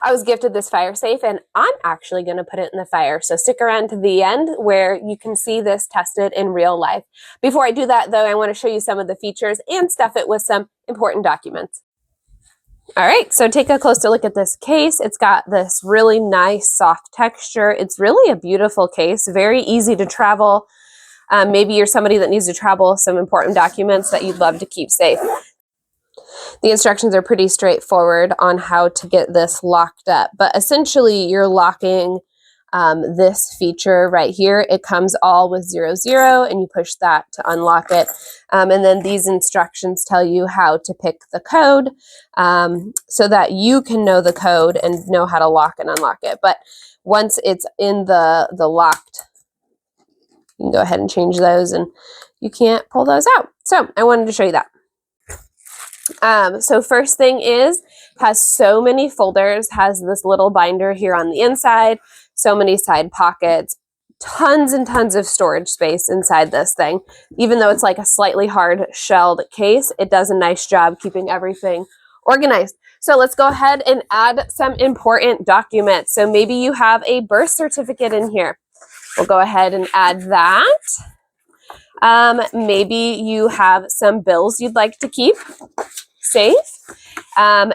I was gifted this fire safe and I'm actually going to put it in the fire. So stick around to the end where you can see this tested in real life. Before I do that though, I want to show you some of the features and stuff it with some important documents. All right, so take a closer look at this case. It's got this really nice soft texture. It's really a beautiful case, very easy to travel. Maybe you're somebody that needs to travel some important documents that you'd love to keep safe. The instructions are pretty straightforward on how to get this locked up, but essentially you're locking this feature right here. It comes all with 00 and you push that to unlock it. And then these instructions tell you how to pick the code so that you can know the code and know how to lock and unlock it. But once it's in the locked, you can go ahead and change those and you can't pull those out. So I wanted to show you that. So first thing is, has so many folders, has this little binder here on the inside, so many side pockets, tons and tons of storage space inside this thing. Even though it's like a slightly hard shelled case, it does a nice job keeping everything organized. So let's go ahead and add some important documents. So maybe you have a birth certificate in here. We'll go ahead and add that. Maybe you have some bills you'd like to keep safe.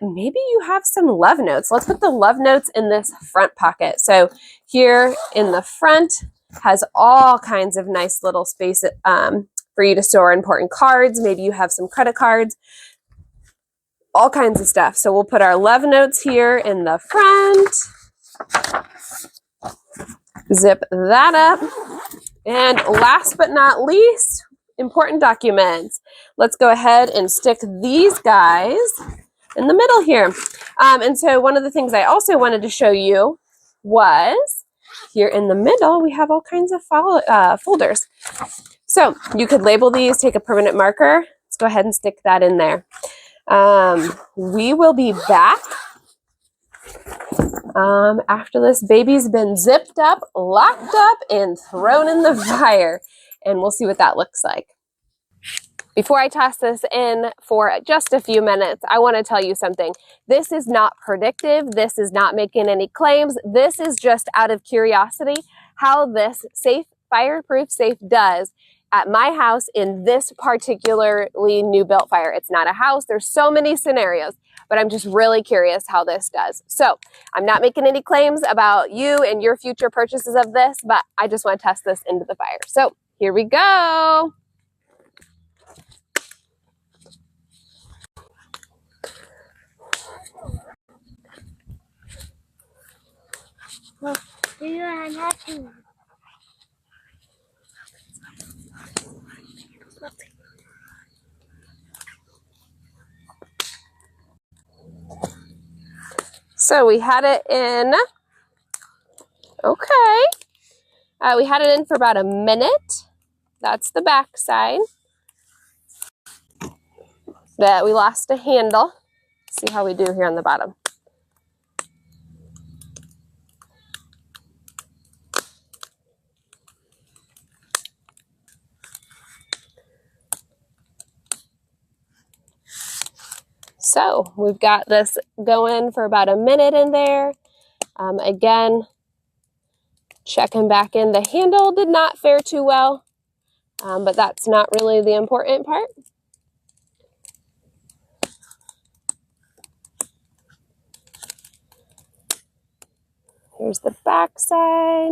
Maybe you have some love notes. Let's put the love notes in this front pocket. So here in the front has all kinds of nice little space for you to store important cards. Maybe you have some credit cards, all kinds of stuff. So we'll put our love notes here in the front. Zip that up. And last but not least, important documents. Let's go ahead and stick these guys in the middle here. And so one of the things I also wanted to show you was here in the middle, we have all kinds of folders. So you could label these, take a permanent marker. Let's go ahead and stick that in there. We will be back after this baby's been zipped up, locked up, and thrown in the fire. And we'll see what that looks like. Before I toss this in for just a few minutes, I want to tell you something. This is not predictive. This is not making any claims. This is just out of curiosity how this safe, fireproof safe does at my house in this particularly new built fire. It's not a house. There's so many scenarios, but I'm just really curious how this does. So I'm not making any claims about you and your future purchases of this, but I just want to test this into the fire. So here we go. Well, you are happy. So we had it in, okay. We had it in for about a minute. That's the back side. That we lost a handle. See how we do here on the bottom. So we've got this going for about a minute in there. Again, checking back in. The handle did not fare too well, but that's not really the important part. Here's the back side.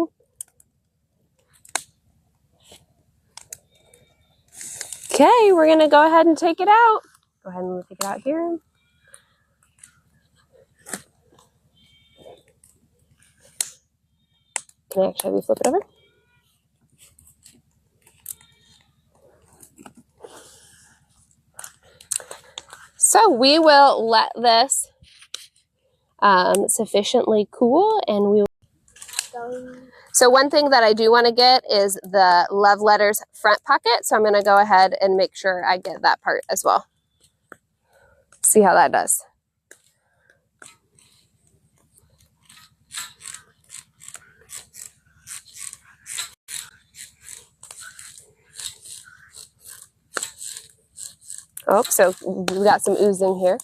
Okay, we're gonna go ahead and take it out. Go ahead and take it out here. Can I actually have you flip it over? So we will let this sufficiently cool, and we will. So one thing that I do want to get is the love letters front pocket. So I'm going to go ahead and make sure I get that part as well. See how that does. Oh, so we got some oozing here.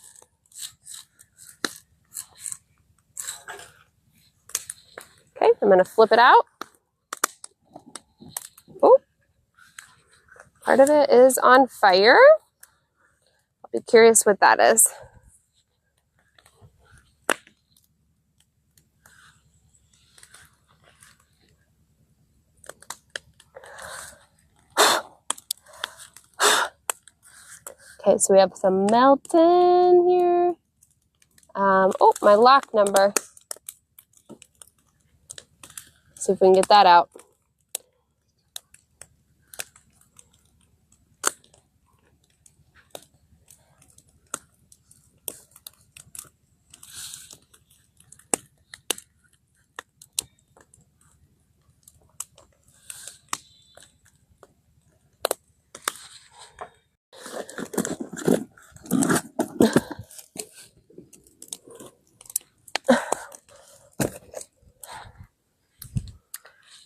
I'm going to flip it out. Oh, part of it is on fire. I'll be curious what that is. Okay, so we have some melting here. Oh, my lock number. See if we can get that out.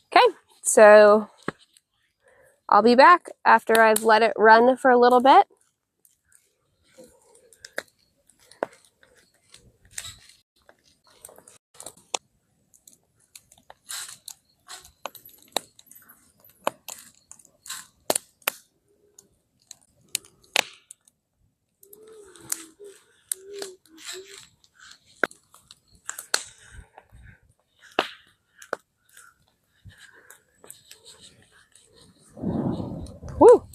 Okay, so I'll be back after I've let it run for a little bit. Woo!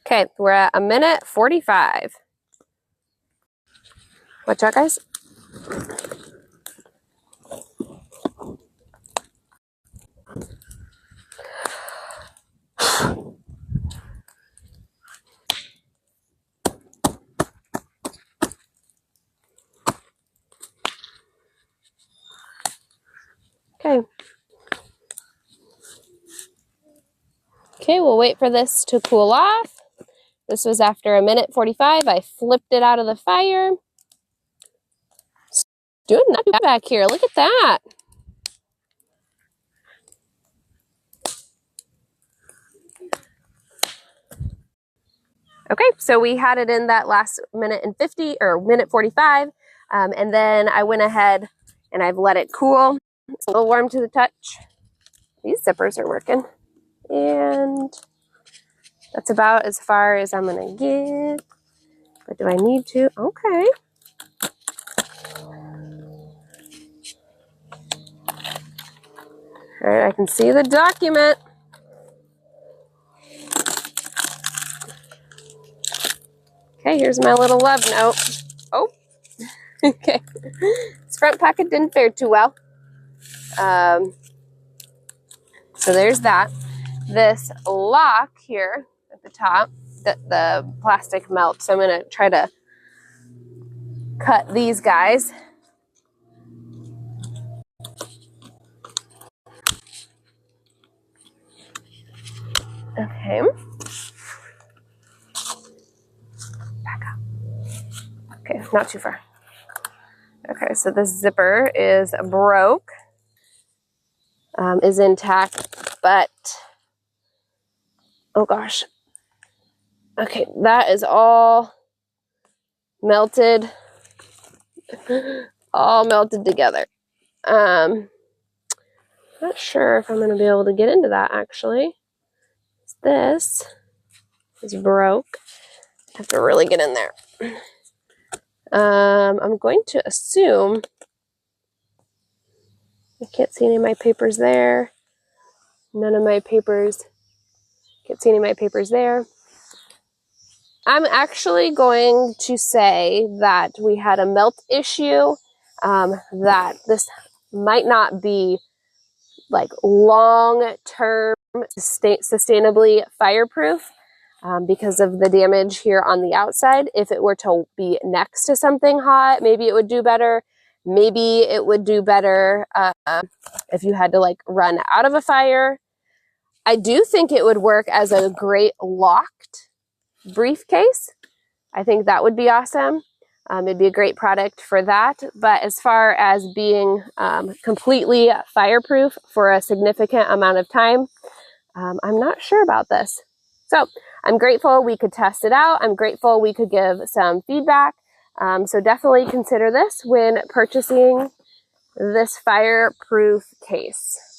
Okay, we're at 1:45. Watch out, guys. Okay. Okay, we'll wait for this to cool off. This was after 1:45. I flipped it out of the fire. It's doing that back here. Look at that. Okay, so we had it in that last 1:50 or 1:45, and then I went ahead and I've let it cool. It's a little warm to the touch. These zippers are working, and that's about as far as I'm gonna get. But do I need to? Okay. All right, I can see the document. Okay, here's my little love note. Oh, okay. This front pocket didn't fare too well. So there's that. This lock here at the top, the plastic melts. So I'm going to try to cut these guys. Okay. Back up. Okay, not too far. Okay, so this zipper is broke, is intact, but oh gosh. Okay, that is all melted, all melted together. Not sure if I'm going to be able to get into that actually. This is broke. I have to really get in there. I'm going to assume I can't see any of my papers there. None of my papers. Can't see any of my papers there. I'm actually going to say that we had a melt issue, that this might not be like long-term sustainably fireproof because of the damage here on the outside. If it were to be next to something hot, maybe it would do better. Maybe it would do better if you had to like run out of a fire. I do think it would work as a great locked briefcase. I think that would be awesome. It'd be a great product for that. But as far as being completely fireproof for a significant amount of time, I'm not sure about this. So I'm grateful we could test it out. I'm grateful we could give some feedback. So definitely consider this when purchasing this fireproof case.